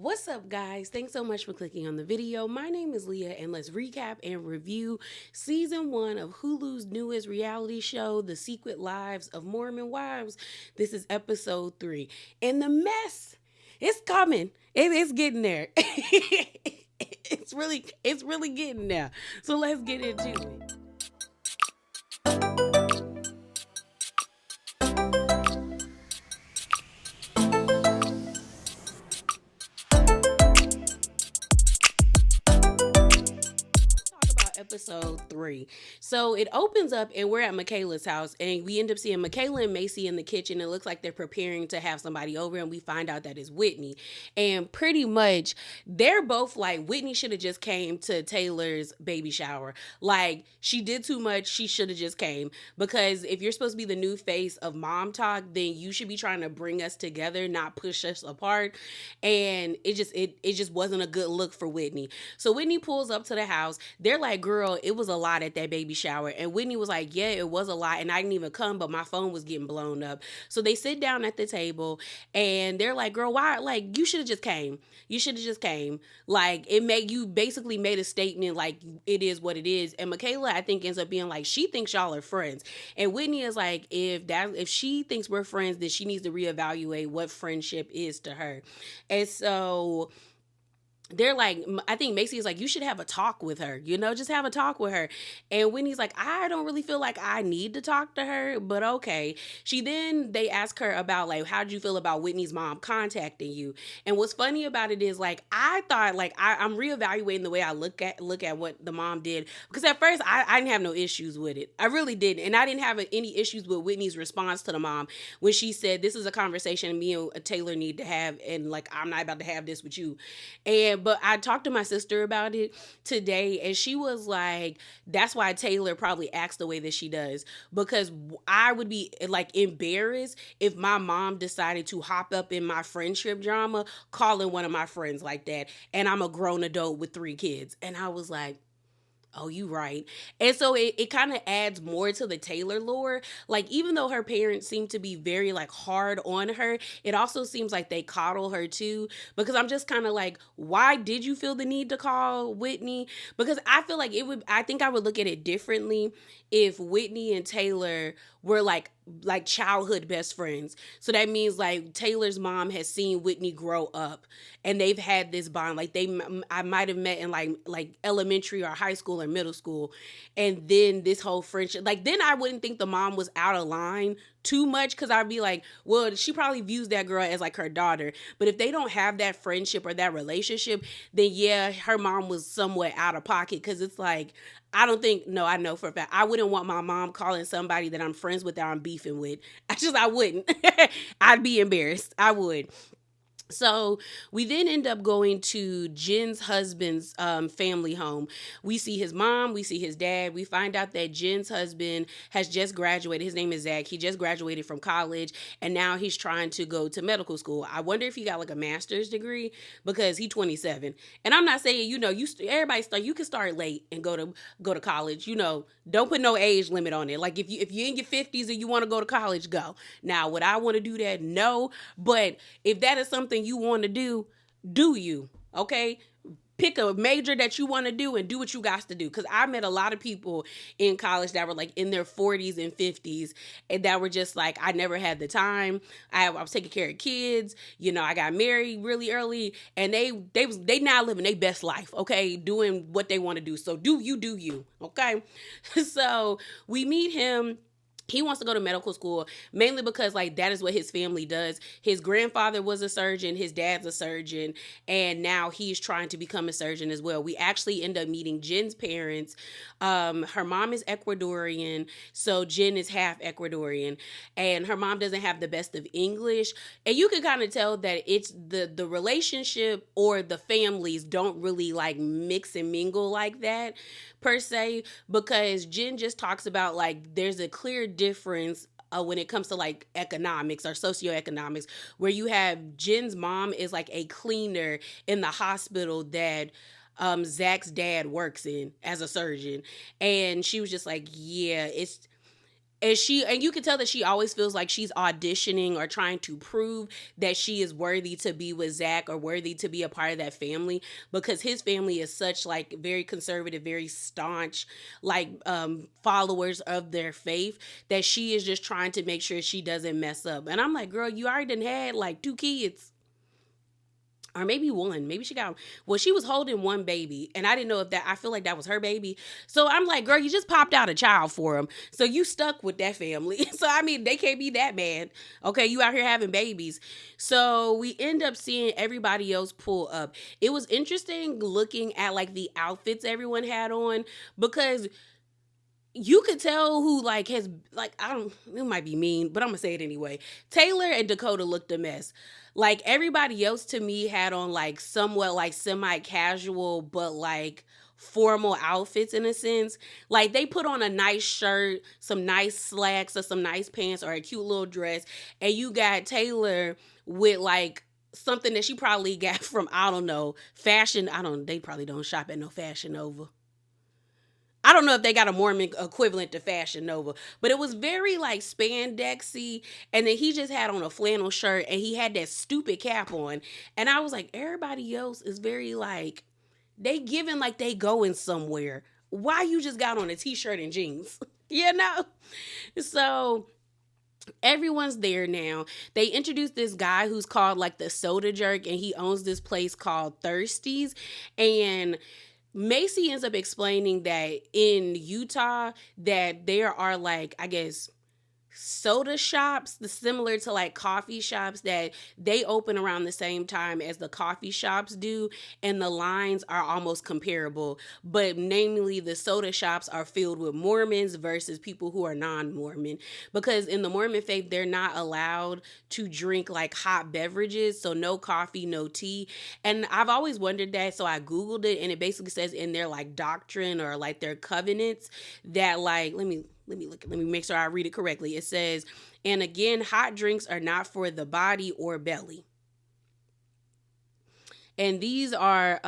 What's up, guys? Thanks so much for clicking on the video. My name is Leah, and let's recap and review season 1 of Hulu's newest reality show, The Secret Lives of Mormon Wives. This is episode 3. And the mess, it's coming. It's getting there. It's really getting there. So let's get into it. Talk about episode 3. So it opens up and we're at Michaela's house and we end up seeing Michaela and Macy in the kitchen. It looks like they're preparing to have somebody over and we find out that it's Whitney. And pretty much they're both like Whitney should have just came to Taylor's baby shower. Like she did too much, she should have just came because if you're supposed to be the new face of mom talk, then you should be trying to bring us together, not push us apart. And it just wasn't a good look for Whitney. So Whitney pulls up to the house. They're like, girl, it was a lot at that baby shower. And Whitney was like, yeah, it was a lot. And I didn't even come, but my phone was getting blown up. So they sit down at the table and they're like, girl, why? Like, you should have just came. You should have just came. Like, you basically made a statement like it is what it is. And Michaela, I think, ends up being like, she thinks y'all are friends. And Whitney is like, if she thinks we're friends, then she needs to reevaluate what friendship is to her. And so they're like, I think Macy is like, you should have a talk with her, just have a talk with her. And Whitney's like, I don't really feel like I need to talk to her, but okay. They ask her about like, how did you feel about Whitney's mom contacting you? And what's funny about it is like, I thought like, I'm reevaluating the way I look at what the mom did. Because at first I didn't have no issues with it. I really didn't. And I didn't have any issues with Whitney's response to the mom when she said, this is a conversation me and Taylor need to have. And like, I'm not about to have this with you. But I talked to my sister about it today, and she was like, that's why Taylor probably acts the way that she does. Because I would be like embarrassed if my mom decided to hop up in my friendship drama, calling one of my friends like that. And I'm a grown adult with 3 kids. And I was like, oh, you right. And so it kind of adds more to the Taylor lore. Like, even though her parents seem to be very like hard on her, it also seems like they coddle her too. Because I'm just kind of like, why did you feel the need to call Whitney? Because I feel like I think I would look at it differently if Whitney and Taylor were like childhood best friends. So that means like Taylor's mom has seen Whitney grow up and they've had this bond. Like I might have met in like elementary or high school or middle school, and then this whole friendship. Like then I wouldn't think the mom was out of line too much because I'd be like, well, she probably views that girl as like her daughter. But if they don't have that friendship or that relationship, then yeah, her mom was somewhat out of pocket because it's like, I don't think, no, I know for a fact, I wouldn't want my mom calling somebody that I'm friends with that I'm beefing with. I wouldn't. I'd be embarrassed. I would. So we then end up going to Jen's husband's family home. We see his mom, we see his dad. We find out that Jen's husband has just graduated. His name is Zach. He just graduated from college and now he's trying to go to medical school. I wonder if he got like a master's degree because he's 27. And I'm not saying, you can start late and go to college. Don't put no age limit on it. Like if you're in your 50s and you want to go to college, go. Now, would I want to do that? No. But if that is something you want to do you, okay? Pick a major that you want to do and do what you got to do. Because I met a lot of people in college that were like in their 40s and 50s and that were just like, I never had the time. I was taking care of kids. I got married really early and they now living their best life, okay? Doing what they want to do. So do you, okay? So we meet him. He wants to go to medical school mainly because like that is what his family does. His grandfather was a surgeon, his dad's a surgeon, and now he's trying to become a surgeon as well. We actually end up meeting Jen's parents. Her mom is Ecuadorian, so Jen is half Ecuadorian, and her mom doesn't have the best of English. And you can kind of tell that it's the relationship or the families don't really like mix and mingle like that per se, because Jen just talks about like there's a clear difference when it comes to like economics or socioeconomics, where you have Jen's mom is like a cleaner in the hospital that Zach's dad works in as a surgeon. And she was just like, yeah, And you can tell that she always feels like she's auditioning or trying to prove that she is worthy to be with Zach or worthy to be a part of that family, because his family is such like very conservative, very staunch, like followers of their faith, that she is just trying to make sure she doesn't mess up. And I'm like, girl, you already done had like 2 kids, or maybe one. Maybe she got, well, she was holding one baby, and I didn't know if that, I feel like that was her baby. So I'm like, girl, you just popped out a child for him. So you stuck with that family. So, I mean, they can't be that mad. Okay, you out here having babies. So we end up seeing everybody else pull up. It was interesting looking at like the outfits everyone had on, because you could tell who like has like, I don't, it might be mean, but I'm gonna say it anyway. Taylor and Dakota looked a mess. Like everybody else to me had on like somewhat like semi casual but like formal outfits in a sense. Like they put on a nice shirt, some nice slacks or some nice pants or a cute little dress, and you got Taylor with like something that she probably got from, I don't know, fashion. I don't, they probably don't shop at no Fashion Nova. I don't know if they got a Mormon equivalent to Fashion Nova, but it was very like spandexy. And then he just had on a flannel shirt and he had that stupid cap on. And I was like, everybody else is very like, they giving like they going somewhere. Why you just got on a t-shirt and jeans? You know? So everyone's there now. They introduced this guy who's called like the Soda Jerk, and he owns this place called Thirsties. And Macy ends up explaining that in Utah that there are like, I guess, soda shops similar to like coffee shops that they open around the same time as the coffee shops do, and the lines are almost comparable, but namely the soda shops are filled with Mormons versus people who are non-Mormon, because in the Mormon faith they're not allowed to drink like hot beverages, so no coffee, no tea. And I've always wondered that, so I googled it, and it basically says in their like doctrine or like their covenants that like, let me make sure I read it correctly. It says, and again, hot drinks are not for the body or belly. And these are,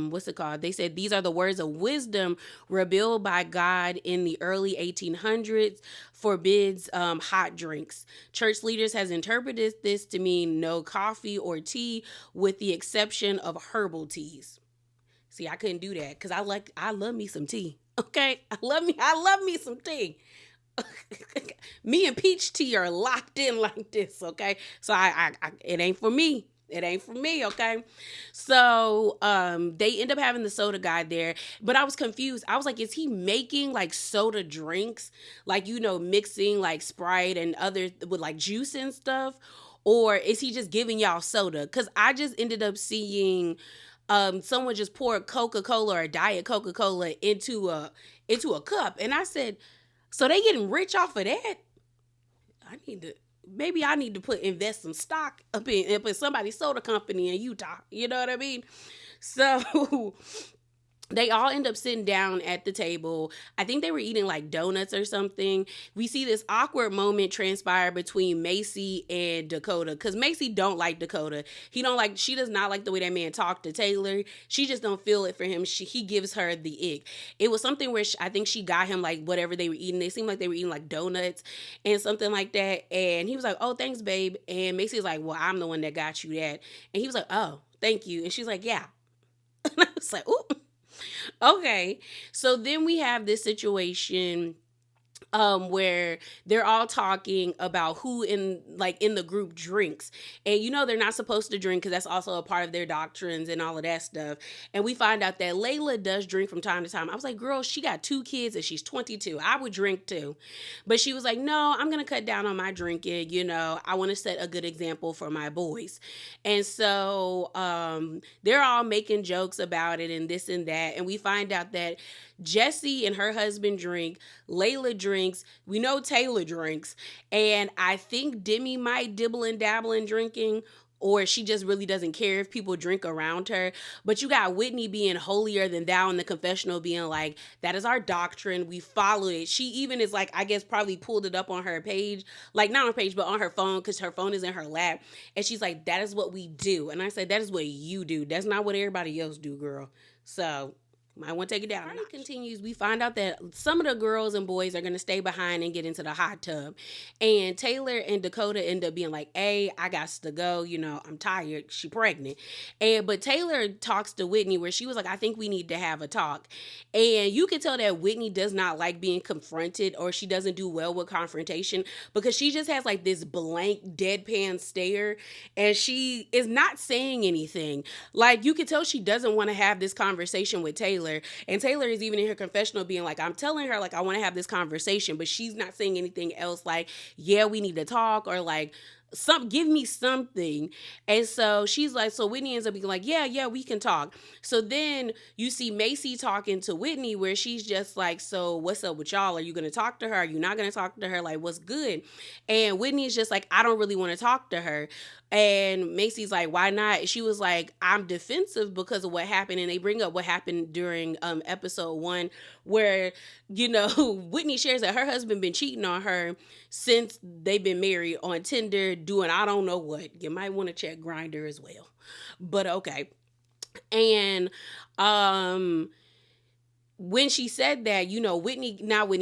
what's it called? They said these are the words of wisdom revealed by God in the early 1800s, forbids hot drinks. Church leaders has interpreted this to mean no coffee or tea, with the exception of herbal teas. See, I couldn't do that because I love me some tea. Okay, I love me some tea. Me and peach tea are locked in like this. Okay, so it ain't for me. It ain't for me, okay? So they end up having the soda guy there, but I was confused. I was like, is he making like soda drinks? Like, you know, mixing like Sprite and other with like juice and stuff? Or is he just giving y'all soda? Because I just ended up seeing someone just poured Coca-Cola or Diet Coca-Cola into a cup. And I said, so they getting rich off of that? Maybe I need to invest some stock up in somebody's soda company in Utah. You know what I mean? So they all end up sitting down at the table. I think they were eating like donuts or something. We see this awkward moment transpire between Macy and Dakota, because Macy don't like Dakota. She does not like the way that man talked to Taylor. She just don't feel it for him. He gives her the ick. It was something where I think she got him like whatever they were eating. They seemed like they were eating like donuts and something like that. And he was like, oh, thanks, babe. And Macy's like, well, I'm the one that got you that. And he was like, oh, thank you. And she's like, yeah. And I was like, ooh. Okay, so then we have this situation where they're all talking about who in the group drinks, and you know they're not supposed to drink because that's also a part of their doctrines and all of that stuff. And we find out that Layla does drink from time to time. I was like, girl, she got 2 kids and she's 22. I would drink too, but she was like, no, I'm gonna cut down on my drinking. You know, I want to set a good example for my boys. And so they're all making jokes about it and this and that, and we find out that Jessie and her husband drink, Layla drinks, we know Taylor drinks, and I think Demi might dibble and dabble in drinking, or she just really doesn't care if people drink around her. But you got Whitney being holier than thou in the confessional, being like, that is our doctrine, we follow it. She even is like, I guess probably pulled it up on her page, like not on her page, but on her phone, because her phone is in her lap, and she's like, that is what we do. And I said, that is what you do. That's not what everybody else do, girl. So Might want to take it down. Party continues. We find out that some of the girls and boys are going to stay behind and get into the hot tub. And Taylor and Dakota end up being like, hey, I got to go. You know, I'm tired. She pregnant. But Taylor talks to Whitney where she was like, I think we need to have a talk. And you can tell that Whitney does not like being confronted, or she doesn't do well with confrontation, because she just has like this blank deadpan stare and she is not saying anything. Like, you can tell she doesn't want to have this conversation with Taylor. And Taylor is even in her confessional being like, I'm telling her, like, I want to have this conversation, but she's not saying anything else like, yeah, we need to talk, or like, give me something. And so she's like, so Whitney ends up being like, yeah, we can talk. So then you see Macy talking to Whitney where she's just like, so what's up with y'all? Are you going to talk to her? Are you not going to talk to her? Like, what's good? And Whitney is just like, I don't really want to talk to her. And Macy's like, why not? She was like, I'm defensive because of what happened. And they bring up what happened during episode 1, where, you know, Whitney shares that her husband been cheating on her since they've been married on Tinder, doing I don't know what. You might want to check Grindr as well. But okay. And when she said that, you know, Whitney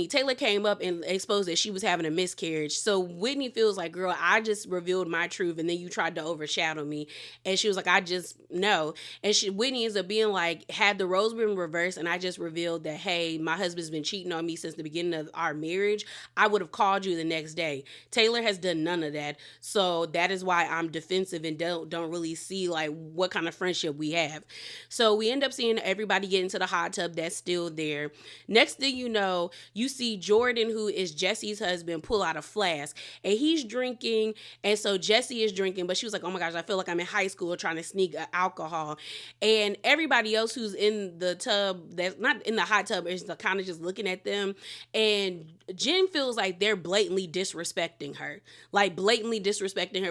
Taylor came up and exposed that she was having a miscarriage. So Whitney feels like, girl, I just revealed my truth and then you tried to overshadow me. And she was like, I just know. And Whitney ends up being like, had the roles been reversed and I just revealed that, hey, my husband's been cheating on me since the beginning of our marriage, I would have called you the next day. Taylor has done none of that. So that is why I'm defensive and don't really see like what kind of friendship we have. So we end up seeing everybody get into the hot tub that's still there. Next thing you know, you see Jordan, who is Jesse's husband, pull out a flask and he's drinking. And so Jesse is drinking, but she was like, oh my gosh, I feel like I'm in high school trying to sneak alcohol. And everybody else who's in the tub, that's not in the hot tub, is kind of just looking at them. And Jen feels like they're blatantly disrespecting her,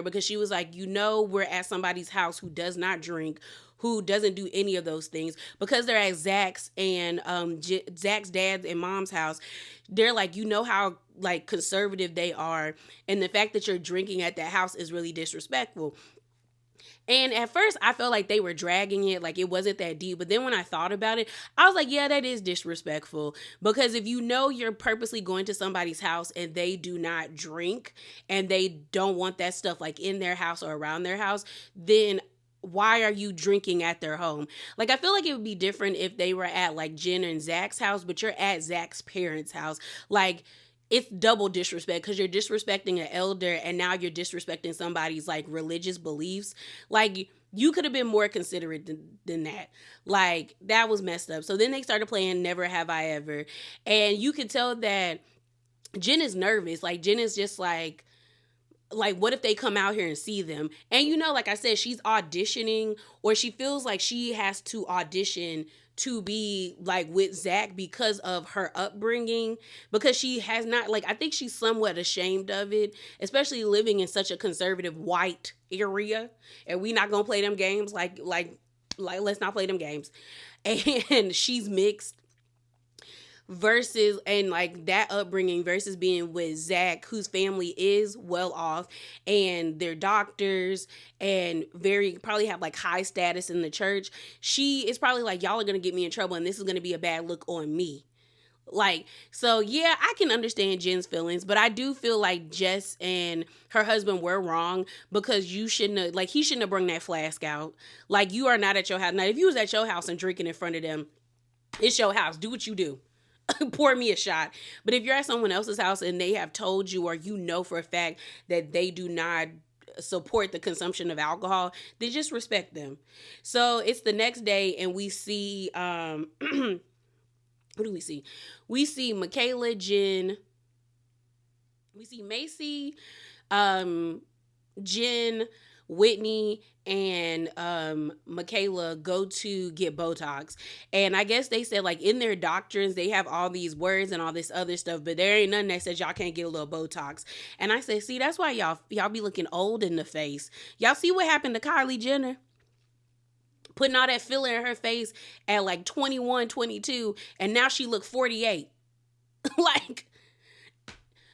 because she was like, you know, we're at somebody's house who does not drink, who doesn't do any of those things, because they're at Zach's and Zach's dad's and mom's house. They're like, you know how like conservative they are, and the fact that you're drinking at that house is really disrespectful. And at first, I felt like they were dragging it, like it wasn't that deep. But then when I thought about it, I was like, yeah, that is disrespectful. Because if you know you're purposely going to somebody's house and they do not drink and they don't want that stuff like in their house or around their house, then why are you drinking at their home? Like, I feel like it would be different if they were at like Jen and Zach's house, but you're at Zach's parents' house. Like, it's double disrespect because you're disrespecting an elder and now you're disrespecting somebody's like religious beliefs. Like, you could have been more considerate than that. Like, that was messed up. So then they started playing Never Have I Ever. And you could tell that Jen is nervous. Like, Jen is just like, what if they come out here and see them? And, you know, like I said, she's auditioning, or she feels like she has to audition to be like with Zach because of her upbringing, because she has not, like, I think she's somewhat ashamed of it, especially living in such a conservative white area. And we not gonna play them games, like let's not play them games. And she's mixed, versus, and like that upbringing versus being with Zach, whose family is well off and they're doctors and probably have like high status in the church. She is probably like, y'all are gonna get me in trouble and this is gonna be a bad look on me. Like, so yeah, I can understand Jen's feelings, but I do feel like Jess and her husband were wrong, because he shouldn't have brought that flask out. Like, you are not at your house. Now, if you was at your house and drinking in front of them, it's your house. Do what you do. Pour me a shot. But if you're at someone else's house and they have told you, or you know for a fact that they do not support the consumption of alcohol, then just respect them. So it's the next day and we see what do we see? We see Michaela, Jen, we see Macy, Jen, Whitney, and Michaela go to get Botox. And I guess they said, like, in their doctrines, they have all these words and all this other stuff, but there ain't nothing that says y'all can't get a little Botox. And I say, see, that's why y'all be looking old in the face. Y'all see what happened to Kylie Jenner? Putting all that filler in her face at like 21, 22, and now she look 48. Like,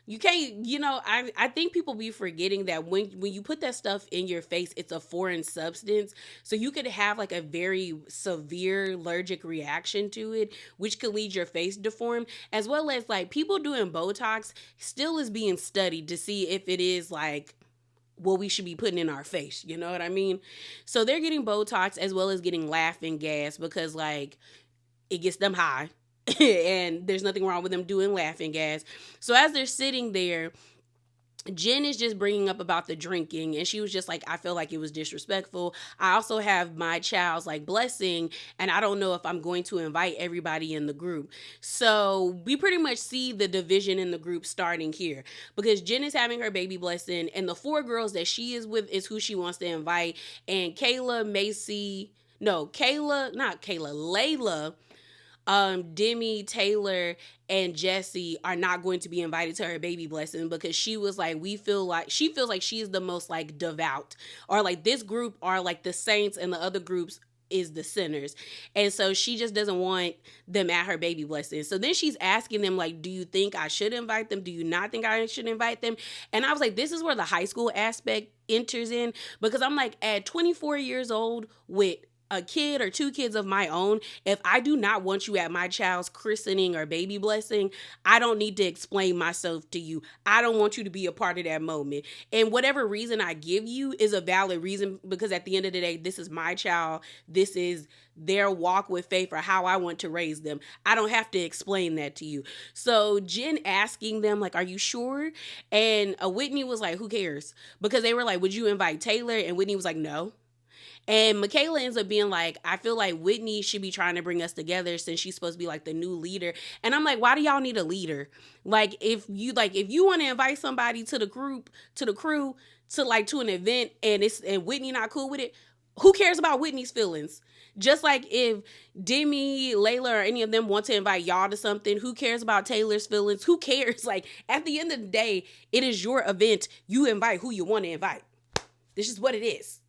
You can't, I think people be forgetting that when you put that stuff in your face, it's a foreign substance. So you could have like a very severe allergic reaction to it, which could lead your face deformed, as well as like people doing Botox still is being studied to see if it is like what we should be putting in our face. You know what I mean? So they're getting Botox as well as getting laughing gas because like it gets them high. And there's nothing wrong with them doing laughing gas. So as they're sitting there, Jen is just bringing up about the drinking, and she was just like, I feel like it was disrespectful. I also have my child's like blessing, and I don't know if I'm going to invite everybody in the group. So we pretty much see the division in the group starting here because Jen is having her baby blessing, and the four girls that she is with is who she wants to invite. And Layla, Demi, Taylor, and Jesse are not going to be invited to her baby blessing because she was like, she feels like she is the most like devout, or like this group are like the saints and the other groups is the sinners. And so she just doesn't want them at her baby blessing. So then she's asking them like, do you think I should invite them? Do you not think I should invite them? And I was like, this is where the high school aspect enters in, because I'm like, at 24 years old with a kid or two kids of my own, if I do not want you at my child's christening or baby blessing, I don't need to explain myself to you. I don't want you to be a part of that moment. And whatever reason I give you is a valid reason, because at the end of the day, this is my child. This is their walk with faith or how I want to raise them. I don't have to explain that to you. So Jen asking them like, are you sure? And Whitney was like, who cares? Because they were like, would you invite Taylor? And Whitney was like, no. And Michaela ends up being like, I feel like Whitney should be trying to bring us together since she's supposed to be like the new leader. And I'm like, why do y'all need a leader? If you want to invite somebody to the group, to the crew, to an event, and Whitney not cool with it, who cares about Whitney's feelings? Just like if Demi, Layla, or any of them want to invite y'all to something, who cares about Taylor's feelings? Who cares? Like, at the end of the day, it is your event. You invite who you want to invite. This is what it is.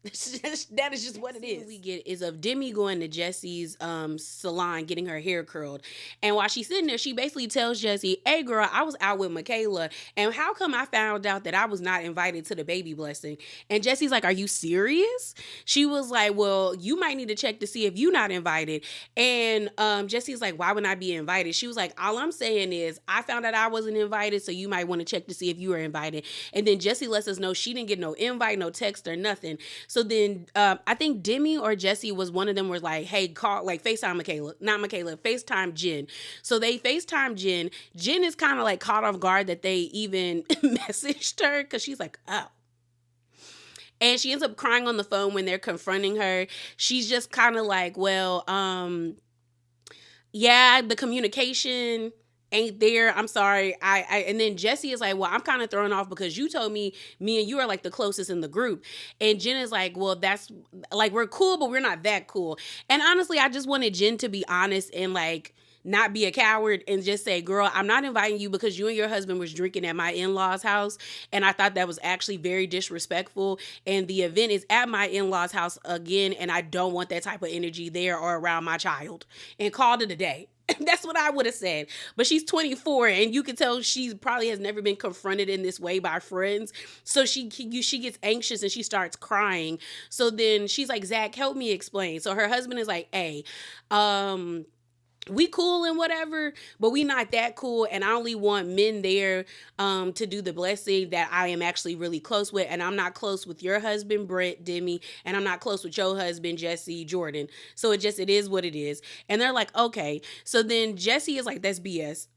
That is just what it is. What we get is of Demi going to Jesse's salon getting her hair curled. And while she's sitting there, she basically tells Jesse, hey girl, I was out with Michaela, and how come I found out that I was not invited to the baby blessing? And Jesse's like, are you serious? She was like, well, you might need to check to see if you're not invited. And Jesse's like, why wouldn't I be invited? She was like, all I'm saying is I found out I wasn't invited, so you might want to check to see if you were invited. And then Jesse lets us know she didn't get no invite, no text or nothing. So then I think Demi or Jesse was one of them was like, hey, call, like FaceTime FaceTime Jen. So they FaceTime Jen. Jen is kind of like caught off guard that they even messaged her because she's like, oh. And she ends up crying on the phone when they're confronting her. She's just kind of like, well, yeah, the communication ain't there. I'm sorry. And then Jesse is like, well, I'm kind of thrown off because you told me and you are like the closest in the group. And Jen is like, well, that's like, we're cool, but we're not that cool. And honestly, I just wanted Jen to be honest and like not be a coward and just say, girl, I'm not inviting you because you and your husband was drinking at my in-laws house. And I thought that was actually very disrespectful. And the event is at my in-laws house again. And I don't want that type of energy there or around my child. And called it a day. That's what I would have said. But she's 24 and you can tell she probably has never been confronted in this way by friends. So she gets anxious and she starts crying. So then she's like, Zach, help me explain. So her husband is like, hey, we cool and whatever, but we not that cool. And I only want men there to do the blessing that I am actually really close with. And I'm not close with your husband, Brett, Demi, and I'm not close with your husband, Jesse, Jordan. So it is what it is. And they're like, okay. So then Jesse is like, that's BS.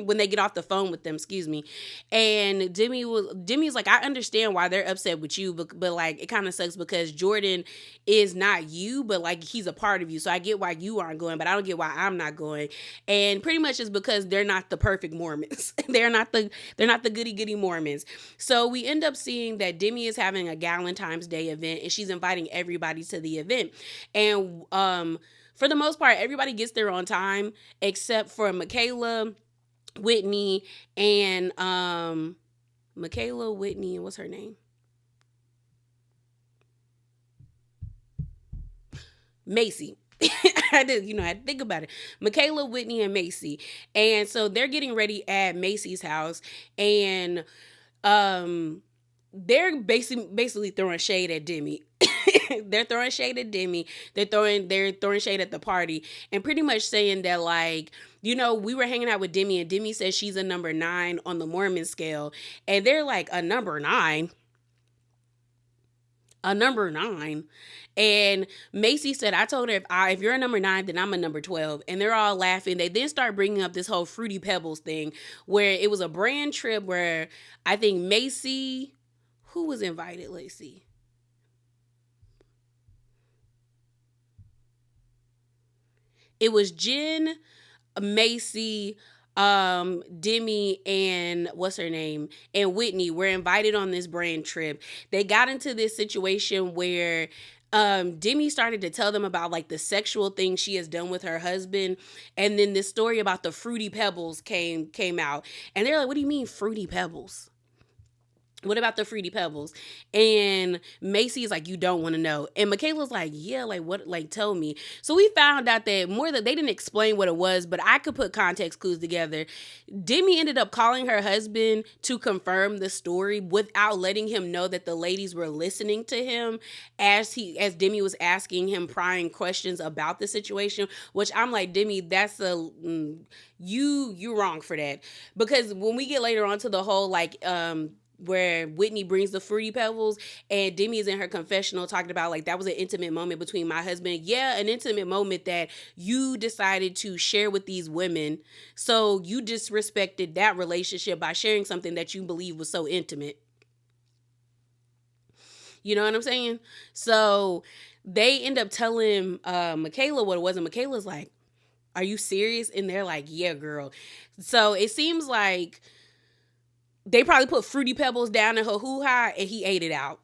When they get off the phone with them, excuse me. And Demi's like, I understand why they're upset with you, but like, it kind of sucks because Jordan is not you, but like, he's a part of you. So I get why you aren't going, but I don't get why I'm not going. And pretty much it's because they're not the perfect Mormons. they're not the goody Mormons. So we end up seeing that Demi is having a Galentine's Day event and she's inviting everybody to the event. And for the most part, everybody gets there on time except for Michaela, Whitney, and what's her name? Macy. I had to think about it. Michaela, Whitney, and Macy. And so they're getting ready at Macy's house, and um they're basically throwing shade at Demi. They're throwing shade at Demi. They're throwing shade at the party, and pretty much saying that, like, we were hanging out with Demi, and Demi says she's a number 9 on the Mormon scale, and they're like, a number 9, a number 9. And Macy said, I told her, if you're a number 9, then I'm a number 12. And they're all laughing. They then start bringing up this whole Fruity Pebbles thing, where it was a brand trip where I think Macy, who was invited? Let's see. It was Jen, Macy, Demi, and what's her name, and Whitney were invited on this brand trip. They got into this situation where Demi started to tell them about, like, the sexual things she has done with her husband, and then this story about the Fruity Pebbles came out, and they're like, what do you mean Fruity Pebbles? What about the Fruity Pebbles? And Macy is like, you don't want to know. And Michaela's like, yeah, like, what, like, tell me. So we found out that more that they didn't explain what it was, but I could put context clues together. Demi ended up calling her husband to confirm the story without letting him know that the ladies were listening to him as Demi was asking him prying questions about the situation, which I'm like, Demi, that's you wrong for that. Because when we get later on to the whole, like, where Whitney brings the Fruity Pebbles and Demi is in her confessional talking about, like, that was an intimate moment between my husband. Yeah, an intimate moment that you decided to share with these women. So you disrespected that relationship by sharing something that you believe was so intimate. You know what I'm saying? So they end up telling Michaela what it was, and Michaela's like, are you serious? And they're like, yeah, girl. So it seems like they probably put Fruity Pebbles down in her hoo-ha and he ate it out.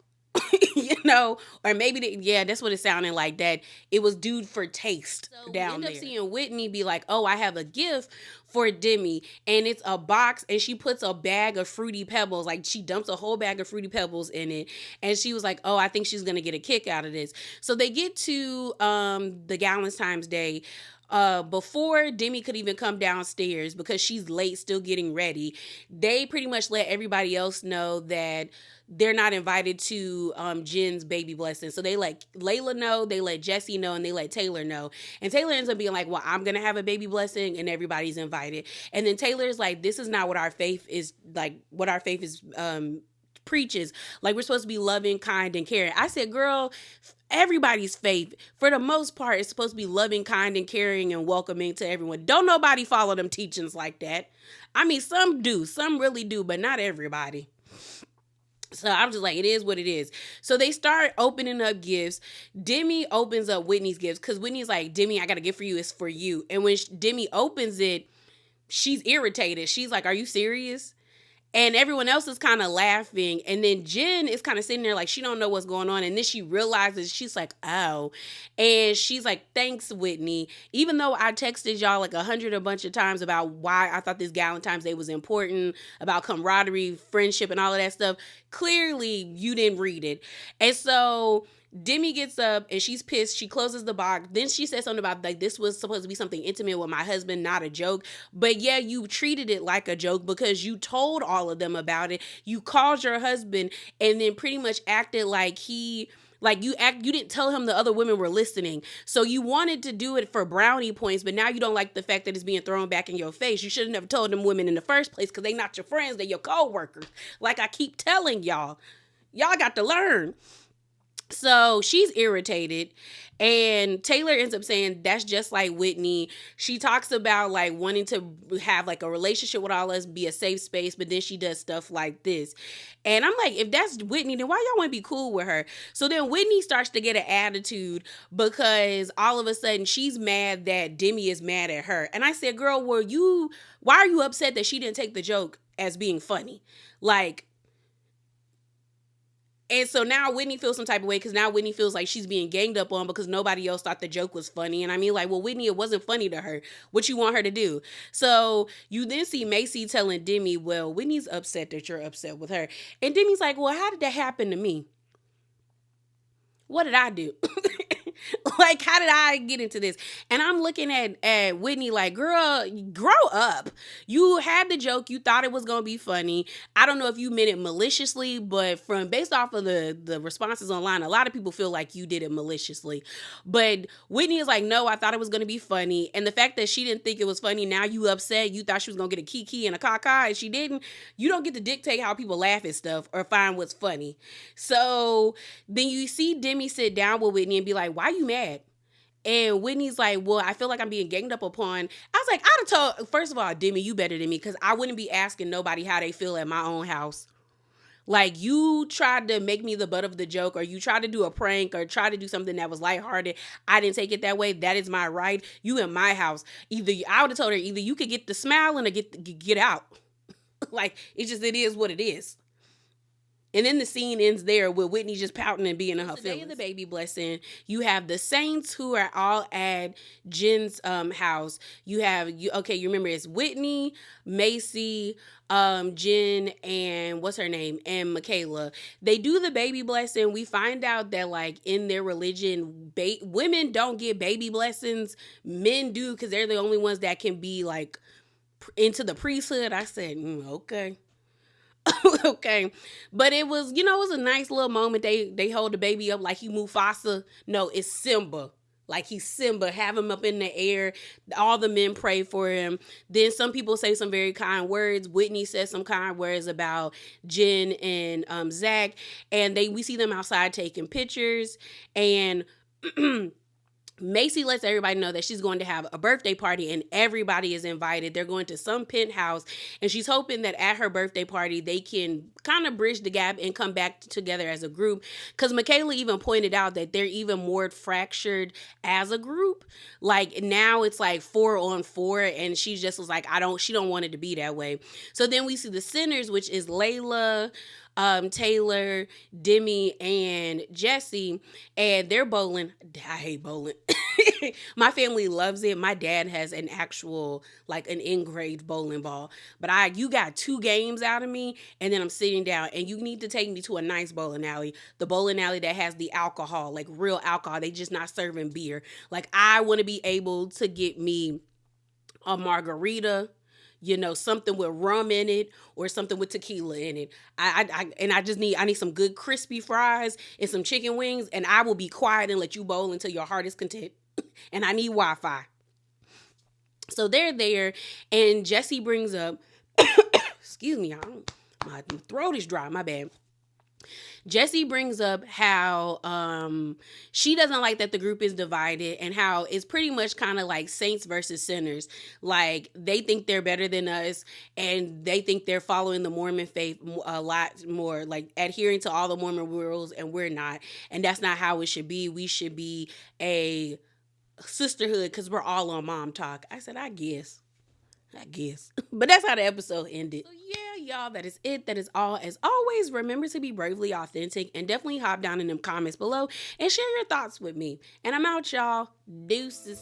Or maybe yeah, that's what it sounded like, that it was dude for taste. So down there. We end up seeing Whitney be like, oh, I have a gift for Demi, and it's a box, and she puts a bag of Fruity Pebbles, like, she dumps a whole bag of Fruity Pebbles in it, and she was like, oh, I think she's gonna get a kick out of this. So they get to the Galentine's Day. Before Demi could even come downstairs, because she's late still getting ready, they pretty much let everybody else know that they're not invited to Jen's baby blessing. So they let Layla know, they let Jesse know, and they let Taylor know. And Taylor ends up being like, well, I'm going to have a baby blessing and everybody's invited. And then Taylor's like, this is not what our faith is, like, what our faith is preaches. Like, we're supposed to be loving, kind, and caring. I said, girl, everybody's faith, for the most part, is supposed to be loving, kind, and caring and welcoming to everyone. Don't nobody follow them teachings like that. I mean, some do. Some really do, but not everybody. So I'm just like, it is what it is. So they start opening up gifts. Demi opens up Whitney's gifts because Whitney's like, Demi, I got a gift for you. It's for you. And when Demi opens it, she's irritated. She's like, are you serious? And everyone else is kind of laughing. And then Jen is kind of sitting there like she don't know what's going on. And then she realizes, she's like, oh. And she's like, thanks, Whitney. Even though I texted y'all like a bunch of times about why I thought this Valentine's Day was important, about camaraderie, friendship, and all of that stuff, clearly you didn't read it. And so Demi gets up and she's pissed. She closes the box. Then she says something about, like, this was supposed to be something intimate with my husband, not a joke. But yeah, you treated it like a joke because you told all of them about it. You called your husband and then pretty much acted like you didn't tell him the other women were listening. So you wanted to do it for brownie points, but now you don't like the fact that it's being thrown back in your face. You should have never told them women in the first place because they not your friends, they're your co-workers. Like I keep telling y'all. Y'all got to learn. So she's irritated, and Taylor ends up saying that's just like Whitney. She talks about, like, wanting to have, like, a relationship with all us, be a safe space, but then she does stuff like this. And I'm like, if that's Whitney, then why y'all want to be cool with her? So then Whitney starts to get an attitude because all of a sudden she's mad that Demi is mad at her. And I said, girl, why are you upset that she didn't take the joke as being funny? Like, and so now Whitney feels some type of way because now Whitney feels like she's being ganged up on because nobody else thought the joke was funny. And I mean, like, well, Whitney, it wasn't funny to her. What you want her to do? So you then see Macy telling Demi, well, Whitney's upset that you're upset with her. And Demi's like, well, how did that happen to me? What did I do? Like, how did I get into this? And I'm looking at Whitney like, girl, grow up. You had the joke. You thought it was going to be funny. I don't know if you meant it maliciously, but from based off of the responses online, a lot of people feel like you did it maliciously. But Whitney is like, no, I thought it was going to be funny. And the fact that she didn't think it was funny, now you upset. You thought she was going to get a kiki and a caca, and she didn't. You don't get to dictate how people laugh at stuff or find what's funny. So then you see Demi sit down with Whitney and be like, why you mad? And Whitney's like, well, I feel like I'm being ganged up upon. I was like, I'd have told, first of all, Demi, you better than me, because I wouldn't be asking nobody how they feel at my own house. Like, you tried to make me the butt of the joke, or you tried to do a prank, or try to do something that was lighthearted. I didn't take it that way. That is my right. You in my house. Either I would have told her, either you could get the smiling or get out. Like, it is what it is. And then the scene ends there with Whitney just pouting and being in her feelings. Today of the baby blessing, you have the saints who are all at Jen's house. You remember it's Whitney, Macy, Jen, and what's her name? And Michaela. They do the baby blessing. We find out that, like, in their religion, women don't get baby blessings. Men do, because they're the only ones that can be, like, into the priesthood. I said, okay. Okay. But it was, it was a nice little moment. They hold the baby up like he Mufasa. No, it's Simba. Like he's Simba. Have him up in the air. All the men pray for him. Then some people say some very kind words. Whitney says some kind words about Jen and Zach. And we see them outside taking pictures. And Macy lets everybody know that she's going to have a birthday party and everybody is invited. They're going to some penthouse, and she's hoping that at her birthday party, they can kind of bridge the gap and come back together as a group. Because Michaela even pointed out that they're even more fractured as a group. Like, now it's like 4-on-4, and she just was like, she don't want it to be that way. So then we see the sinners, which is Layla, Taylor, Demi, and Jesse, and they're bowling. I hate bowling. My family loves it. My dad has an actual, like, an engraved bowling ball. But you got 2 games out of me, and then I'm sitting down, and you need to take me to a nice bowling alley. The bowling alley that has the alcohol, like real alcohol. They just not serving beer. Like, I want to be able to get me a margarita, something with rum in it or something with tequila in it. I need some good crispy fries and some chicken wings, and I will be quiet and let you bowl until your heart is content. And I need Wi-Fi. So they're there, and Jesse brings up, excuse me, y'all, my throat is dry, my bad. Jesse brings up how she doesn't like that the group is divided, and how it's pretty much kind of like saints versus sinners. Like, they think they're better than us, and they think they're following the Mormon faith a lot more, like adhering to all the Mormon rules, and we're not. And that's not how it should be. We should be a sisterhood because we're all on Mom Talk. I said, I guess. But that's how the episode ended. So yeah, y'all, that is it. That is all. As always, remember to be bravely authentic, and definitely hop down in them comments below and share your thoughts with me. And I'm out, y'all. Deuces.